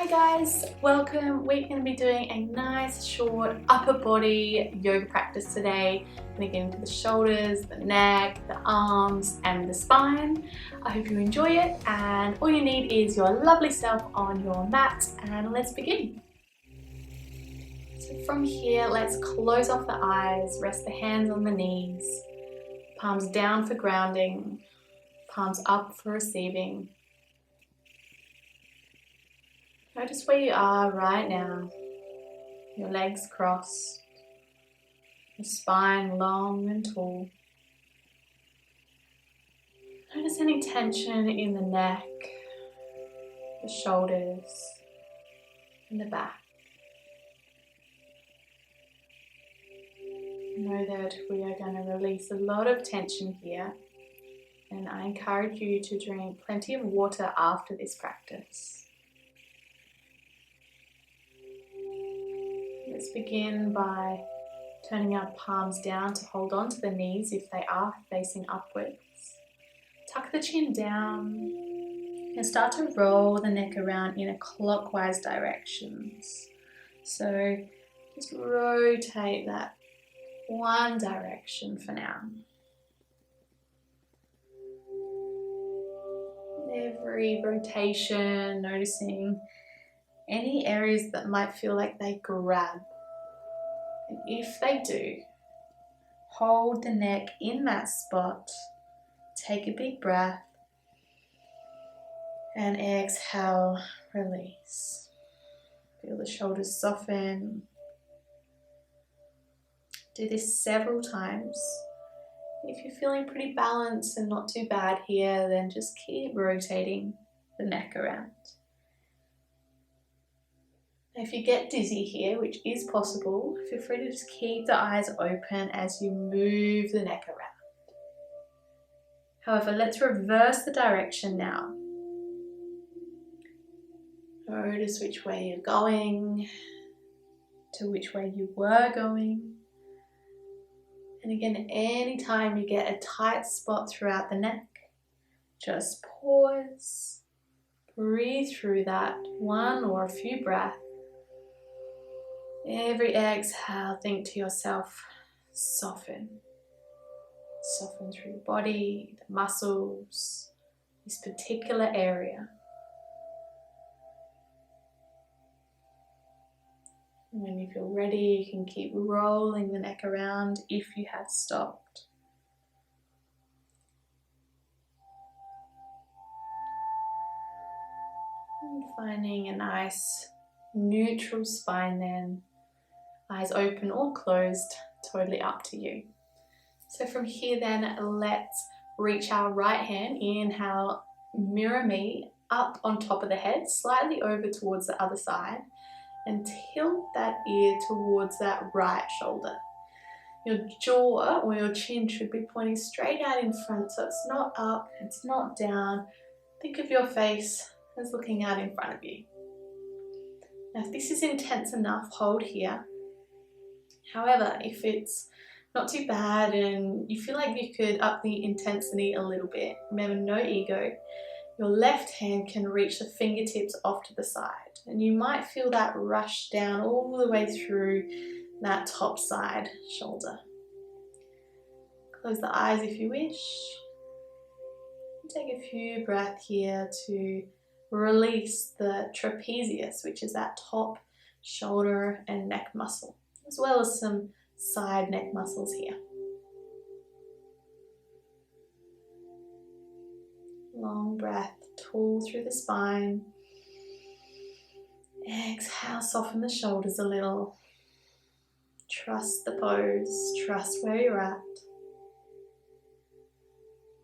Hi guys, welcome. We're going to be doing a nice short upper body yoga practice today. We're going to get into the shoulders, the neck, the arms and the spine. I hope you enjoy it, and all you need is your lovely self on your mat, and let's begin. So from here, let's close off the eyes, rest the hands on the knees, palms down for grounding, palms up for receiving. Notice where you are right now, your legs crossed, your spine long and tall. Notice any tension in the neck, the shoulders, and the back. Know that we are going to release a lot of tension here, and I encourage you to drink plenty of water after this practice. Let's begin by turning our palms down to hold on to the knees if they are facing upwards. Tuck the chin down and start to roll the neck around in a clockwise directions. So just rotate that one direction for now. Every rotation, noticing any areas that might feel like they grab. And if they do, hold the neck in that spot, take a big breath, and exhale, release. Feel the shoulders soften. Do this several times. If you're feeling pretty balanced and not too bad here, then just keep rotating the neck around. If you get dizzy here, which is possible, feel free to just keep the eyes open as you move the neck around. However, let's reverse the direction now. Notice which way you're going, to which way you were going. And again, anytime you get a tight spot throughout the neck, just pause, breathe through that one or a few breaths. Every exhale, think to yourself, soften. Soften through the body, the muscles, this particular area. And when you feel ready, you can keep rolling the neck around if you have stopped. And finding a nice neutral spine then. Eyes open or closed, totally up to you. So from here then, let's reach our right hand, inhale, mirror me, up on top of the head, slightly over towards the other side, and tilt that ear towards that right shoulder. Your jaw or your chin should be pointing straight out in front, so it's not up, it's not down. Think of your face as looking out in front of you. Now if this is intense enough, hold here. However, if it's not too bad and you feel like you could up the intensity a little bit, remember, no ego, your left hand can reach the fingertips off to the side, and you might feel that rush down all the way through that top side shoulder. Close the eyes if you wish. Take a few breaths here to release the trapezius, which is that top shoulder and neck muscle, as well as some side neck muscles here. Long breath, tall through the spine. Exhale, soften the shoulders a little. Trust the pose, trust where you're at.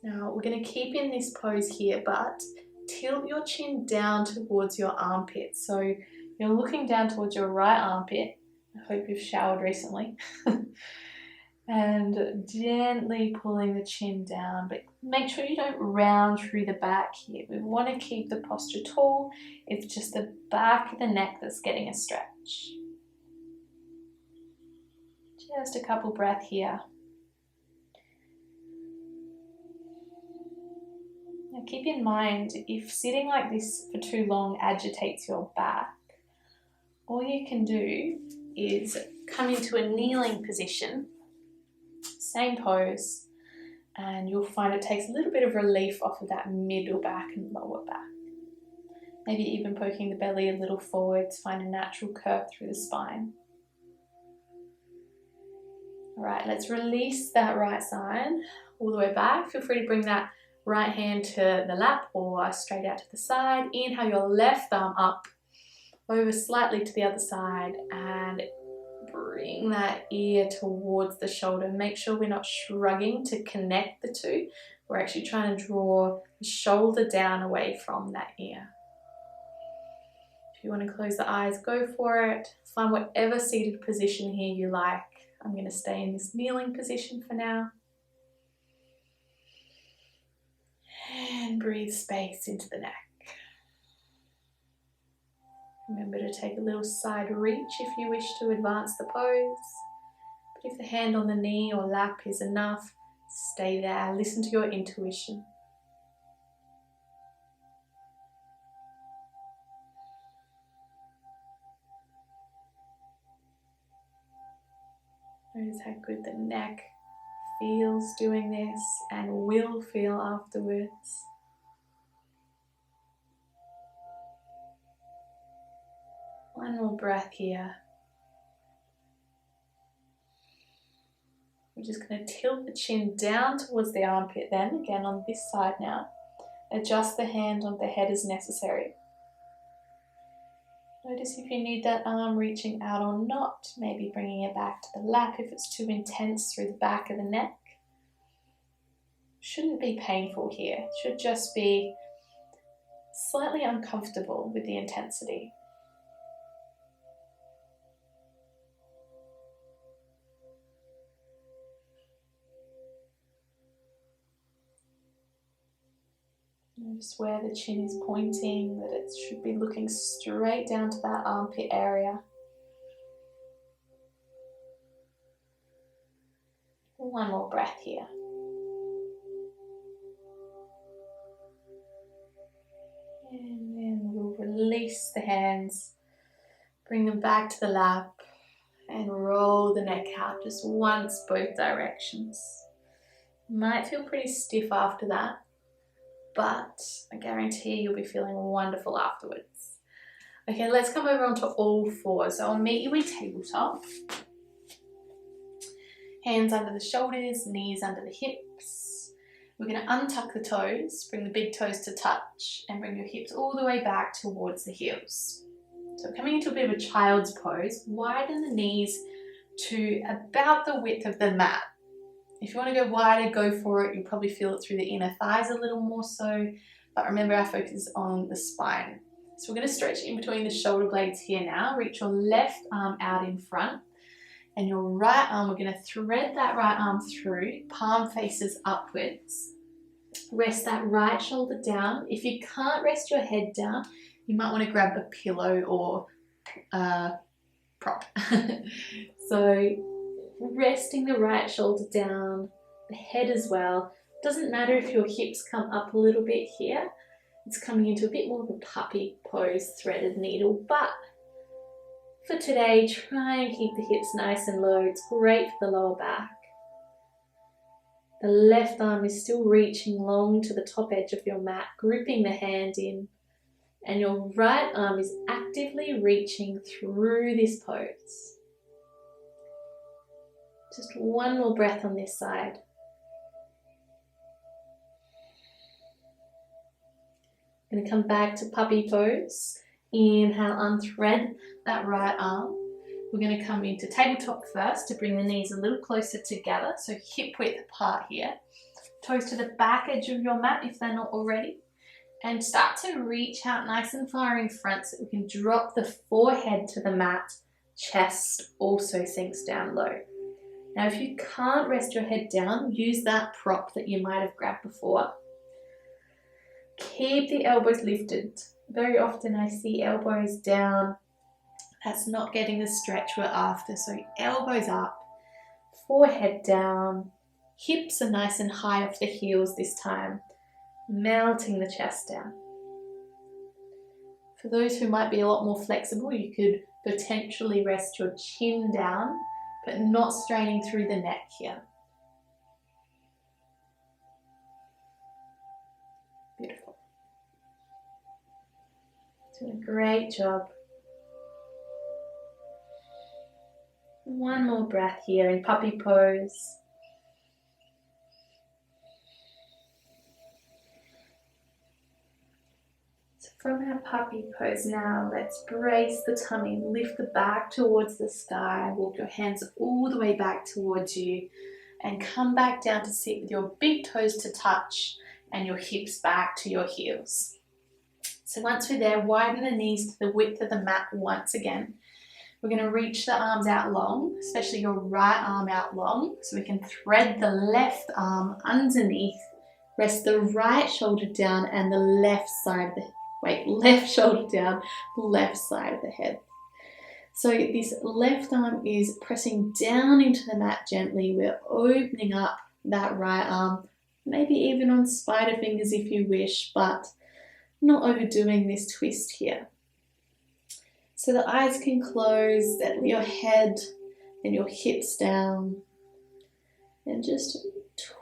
Now we're going to keep in this pose here, but tilt your chin down towards your armpit. So you're looking down towards your right armpit. I hope you've showered recently. And gently pulling the chin down, but make sure you don't round through the back here. We want to keep the posture tall. It's just the back of the neck that's getting a stretch. Just a couple breaths here. Now keep in mind, if sitting like this for too long agitates your back, all you can do is come into a kneeling position, same pose, and you'll find it takes a little bit of relief off of that middle back and lower back. Maybe even poking the belly a little forward to find a natural curve through the spine. All right, let's release that right side all the way back. Feel free to bring that right hand to the lap or straight out to the side. Inhale your left arm up, over slightly to the other side, and bring that ear towards the shoulder. Make sure we're not shrugging to connect the two. We're actually trying to draw the shoulder down away from that ear. If you want to close the eyes, go for it. Find whatever seated position here you like. I'm going to stay in this kneeling position for now. And breathe space into the neck. Remember to take a little side reach if you wish to advance the pose. But if the hand on the knee or lap is enough, stay there. Listen to your intuition. Notice how good the neck feels doing this and will feel afterwards. One more breath here. We're just going to tilt the chin down towards the armpit then, again on this side now. Adjust the hand on the head as necessary. Notice if you need that arm reaching out or not, maybe bringing it back to the lap if it's too intense through the back of the neck. Shouldn't be painful here, it should just be slightly uncomfortable with the intensity. Notice where the chin is pointing, that it should be looking straight down to that armpit area. One more breath here. And then we'll release the hands, bring them back to the lap, and roll the neck out just once both directions. Might feel pretty stiff after that, but I guarantee you'll be feeling wonderful afterwards. Okay, let's come over onto all fours. So I'll meet you in tabletop. Hands under the shoulders, knees under the hips. We're going to untuck the toes, bring the big toes to touch, and bring your hips all the way back towards the heels. So coming into a bit of a child's pose, widen the knees to about the width of the mat. If you want to go wider, go for it. You'll probably feel it through the inner thighs a little more so, but remember our focus is on the spine. So we're going to stretch in between the shoulder blades here now. Reach your left arm out in front, and your right arm, we're going to thread that right arm through, palm faces upwards. Rest that right shoulder down. If you can't rest your head down, you might want to grab a pillow or prop. So resting the right shoulder down, the head as well. Doesn't matter if your hips come up a little bit here. It's coming into a bit more of a puppy pose, threaded needle, but for today, try and keep the hips nice and low. It's great for the lower back. The left arm is still reaching long to the top edge of your mat, gripping the hand in, and your right arm is actively reaching through this pose. Just one more breath on this side. I'm going to come back to puppy pose. Inhale, unthread that right arm. We're going to come into tabletop first to bring the knees a little closer together, so hip width apart here. Toes to the back edge of your mat if they're not already. And start to reach out nice and far in front so we can drop the forehead to the mat. Chest also sinks down low. Now if you can't rest your head down, use that prop that you might have grabbed before. Keep the elbows lifted. Very often I see elbows down. That's not getting the stretch we're after. So elbows up, forehead down, hips are nice and high off the heels this time, melting the chest down. For those who might be a lot more flexible, you could Potentially rest your chin down, but not straining through the neck here. Beautiful. Doing a great job. One more breath here in puppy pose. So from our puppy pose now, let's brace the tummy, lift the back towards the sky, walk your hands all the way back towards you, and come back down to sit with your big toes to touch and your hips back to your heels. So once we're there, widen the knees to the width of the mat once again. We're going to reach the arms out long, especially your right arm out long, so we can thread the left arm underneath, rest the right shoulder down and the left side of the, left shoulder down, left side of the head. So this left arm is pressing down into the mat gently. We're opening up that right arm, maybe even on spider fingers if you wish, but not overdoing this twist here. So the eyes can close, let your head and your hips down, and just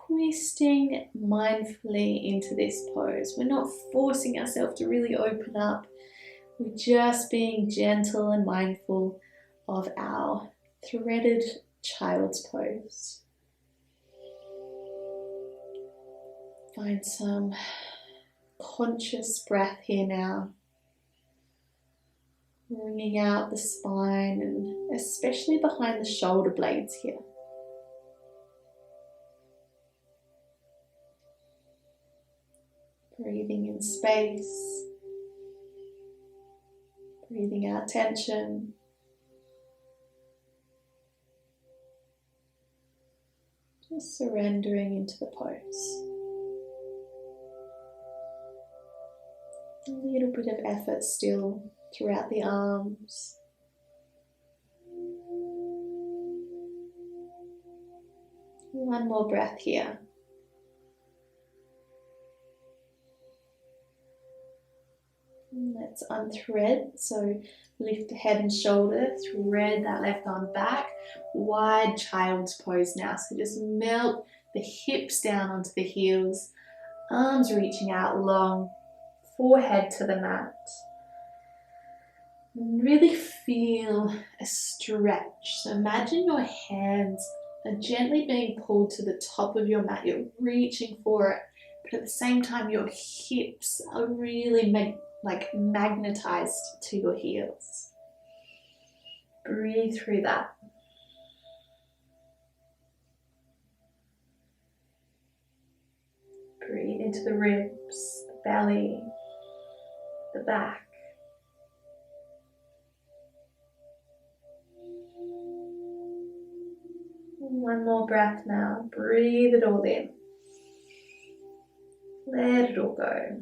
twisting mindfully into this pose. We're not forcing ourselves to really open up. We're just being gentle and mindful of our threaded child's pose. Find some conscious breath here now. Bringing out the spine and especially behind the shoulder blades here. Breathing in space. Breathing out tension. Just surrendering into the pose. A little bit of effort still throughout the arms. One more breath here. Let's unthread. So lift the head and shoulder, thread that left arm back. Wide child's pose now. So just melt the hips down onto the heels, arms reaching out long, forehead to the mat. Really feel a stretch. So imagine your hands are gently being pulled to the top of your mat. You're reaching for it, but at the same time your hips are really magnetized to your heels. Breathe through that. Breathe into the ribs, the belly, the back. One more breath now. Breathe it all in. Let it all go.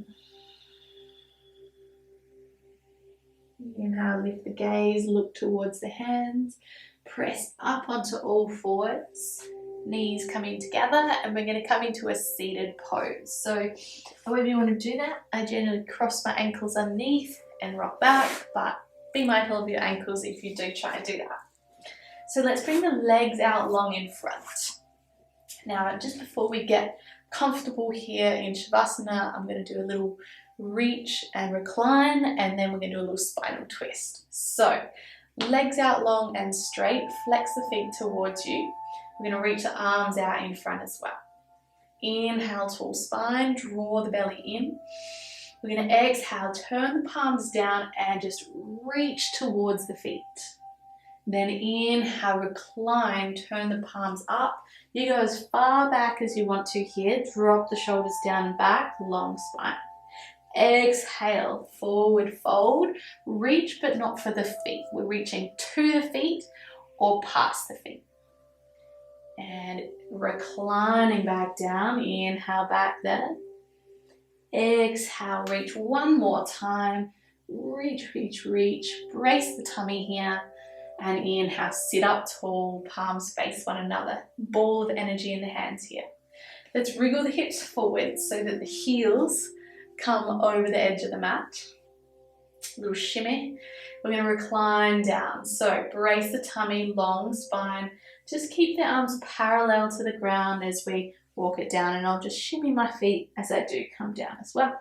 Inhale, lift the gaze, look towards the hands. Press up onto all fours. Knees coming together, and we're going to come into a seated pose. So however you want to do that, I generally cross my ankles underneath and rock back, but be mindful of your ankles if you do try and do that. So let's bring the legs out long in front. Now, just before we get comfortable here in shavasana, I'm going to do a little reach and recline, and then we're going to do a little spinal twist. So legs out long and straight, flex the feet towards you. We're going to reach the arms out in front as well. Inhale, tall spine, draw the belly in. We're going to exhale, turn the palms down and just reach towards the feet. Then inhale, recline, turn the palms up. You go as far back as you want to here. Drop the shoulders down and back, long spine. Exhale, forward fold. Reach but not for the feet. We're reaching to the feet or past the feet. And reclining back down. Inhale back there. Exhale, reach one more time. Reach, reach, reach. Brace the tummy here. And inhale, sit up tall, palms face one another. Ball of energy in the hands here. Let's wriggle the hips forward so that the heels come over the edge of the mat. little shimmy. We're going to recline down. So brace the tummy, long spine. Just keep the arms parallel to the ground as we walk it down, and I'll just shimmy my feet as I do come down as well.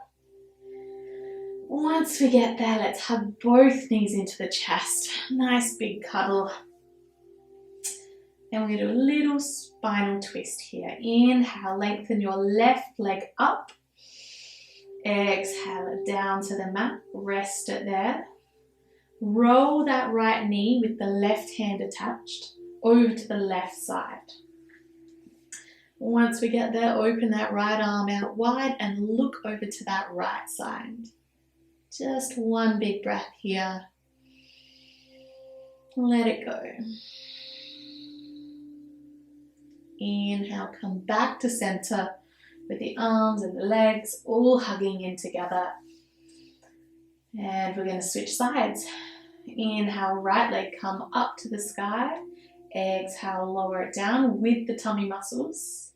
Once we get there, let's hug both knees into the chest. Nice big cuddle. And we're going to do a little spinal twist here. Inhale, lengthen your left leg up. Exhale it down to the mat. Rest it there. Roll that right knee with the left hand attached over to the left side. Once we get there, open that right arm out wide and look over to that right side. Just one big breath here. Let it go. Inhale, come back to center with the arms and the legs all hugging in together. And we're going to switch sides. Inhale, right leg come up to the sky. Exhale, lower it down with the tummy muscles.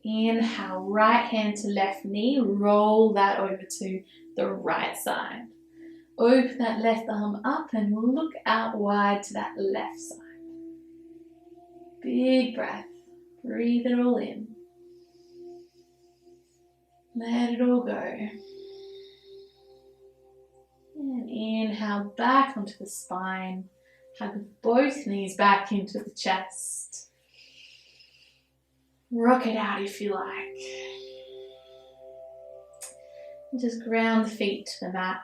Inhale, right hand to left knee. Roll that over to the right side. Open that left arm up and look out wide to that left side. Big breath. Breathe it all in. Let it all go. And inhale back onto the spine. Hug both knees back into the chest. Rock it out if you like. And just ground the feet to the mat.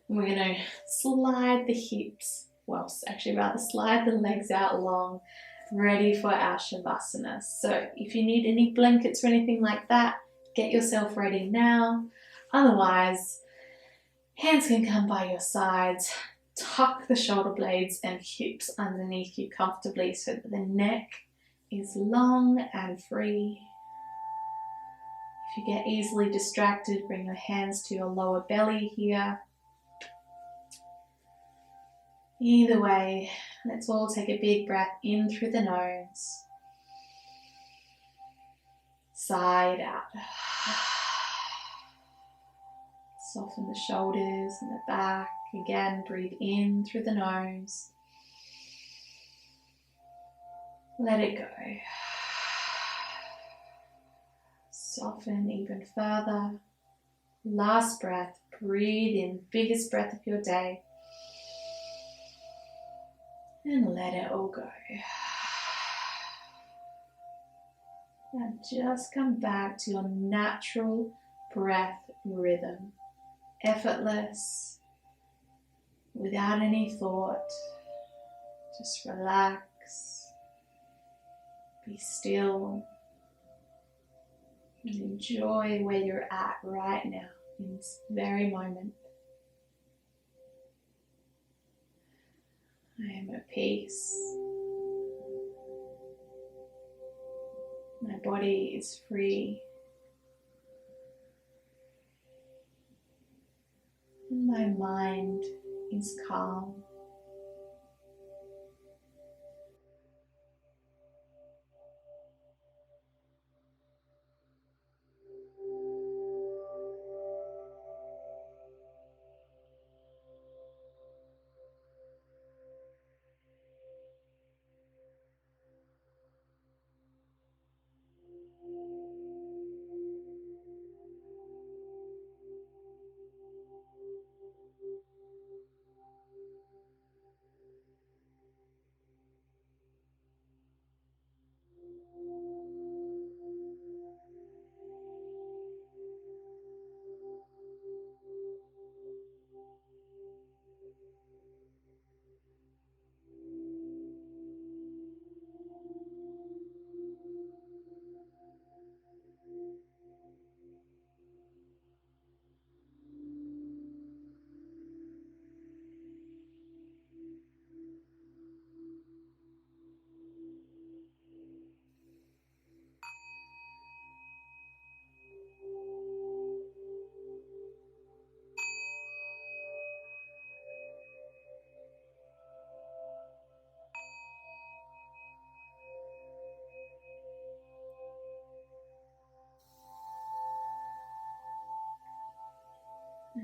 And we're going to slide the hips, well, actually rather slide the legs out long, ready for our shavasana. So if you need any blankets or anything like that, get yourself ready now. Otherwise, hands can come by your sides. Tuck the shoulder blades and hips underneath you comfortably so that the neck is long and free. If you get easily distracted, bring your hands to your lower belly here. Either way, let's all take a big breath in through the nose. Side out. Soften the shoulders and the back. Again, breathe in through the nose. Let it go. Soften even further. Last breath. Breathe in, biggest breath of your day. And let it all go. Now just come back to your natural breath rhythm. Effortless. Without any thought, just relax, be still, and enjoy where you're at right now in this very moment. I am at peace. My body is free. And my mind is calm.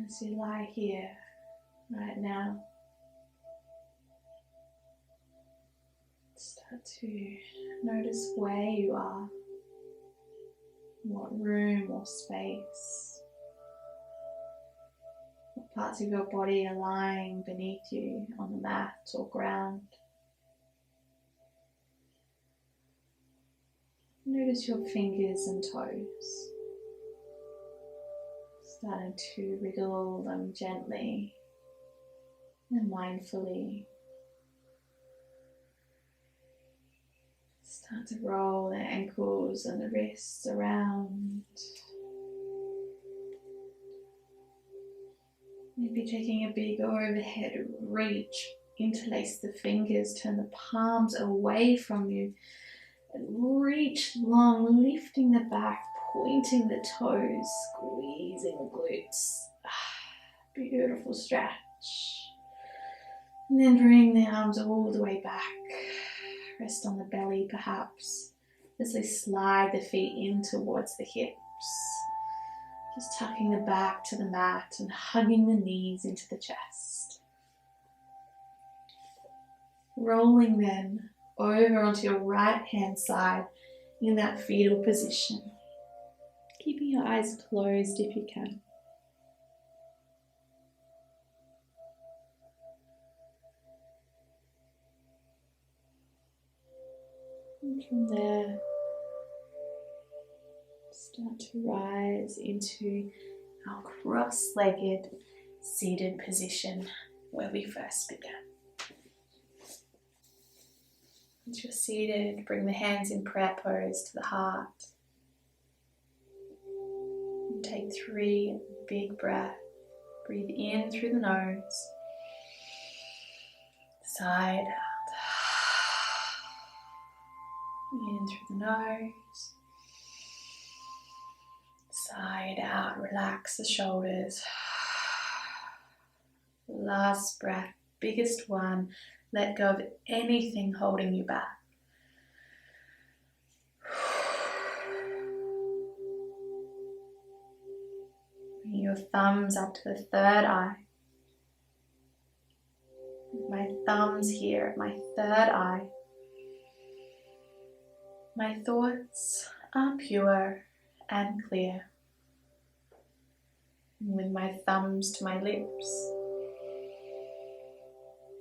As you lie here right now, start to notice where you are, what room or space, what parts of your body are lying beneath you on the mat or ground. Notice your fingers and toes, starting to wriggle them gently and mindfully. Start to roll the ankles and the wrists around. Maybe taking a big overhead reach, interlace the fingers, turn the palms away from you, and reach long, lifting the back, pointing the toes, squeezing the glutes. Beautiful stretch. And then bring the arms all the way back. Rest on the belly perhaps, as they slide the feet in towards the hips. Just tucking the back to the mat and hugging the knees into the chest. Rolling then over onto your right hand side in that fetal position. Keeping your eyes closed if you can. And from there, start to rise into our cross-legged seated position where we first began. Once you're seated, bring the hands in prayer pose to the heart. And take 3 big breaths. Breathe in through the nose, side out. In through the nose, side out, relax the shoulders. Last breath, biggest one, let go of anything holding you back. Bring your thumbs up to the third eye. My thumbs here at my third eye. My thoughts are pure and clear. With my thumbs to my lips,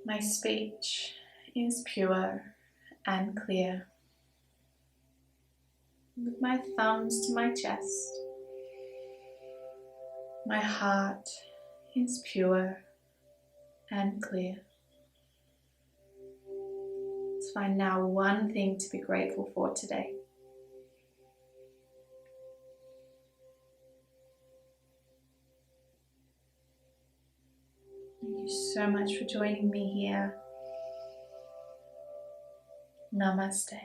my speech is pure and clear. With my thumbs to my chest, my heart is pure and clear. Let's find now one thing to be grateful for today. Thank you so much for joining me here. Namaste.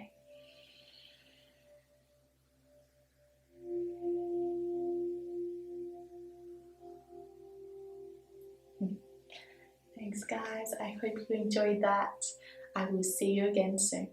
Thanks guys, I hope you enjoyed that. I will see you again soon.